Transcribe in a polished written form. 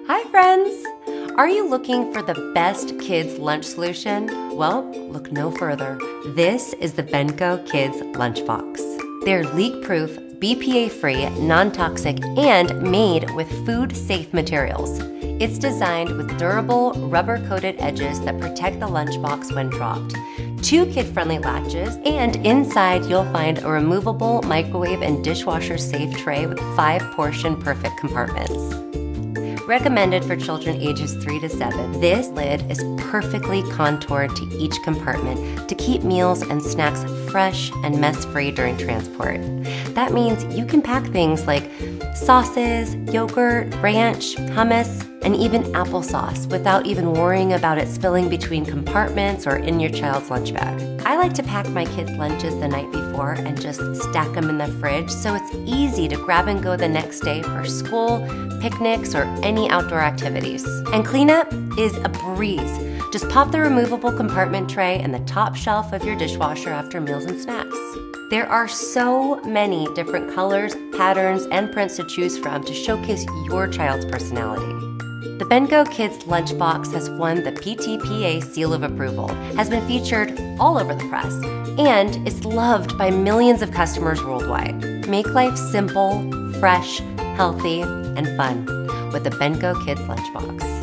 Hi friends! Are you looking for the best kids lunch solution? Well, look no further. This is the Bentgo Kids Lunchbox. They're leak-proof, BPA-free, non-toxic, and made with food-safe materials. It's designed with durable, rubber-coated edges that protect the lunchbox when dropped, 2 kid-friendly latches, and inside you'll find a removable microwave and dishwasher safe tray with 5-portion perfect compartments. Recommended for children ages 3 to 7, this lid is perfectly contoured to each compartment to keep meals and snacks fresh and mess-free during transport. That means you can pack things like sauces, yogurt, ranch, hummus, and even applesauce without even worrying about it spilling between compartments or in your child's lunch bag. I like to pack my kids' lunches the night before and just stack them in the fridge so it's easy to grab and go the next day for school, picnics, or any outdoor activities. And cleanup is a breeze. Just pop the removable compartment tray in the top shelf of your dishwasher after meals and snacks. There are so many different colors, patterns, and prints to choose from to showcase your child's personality. The Bentgo Kids Lunchbox has won the PTPA seal of approval, has been featured all over the press, and is loved by millions of customers worldwide. Make life simple, fresh, healthy, and fun with the Bentgo Kids Lunchbox.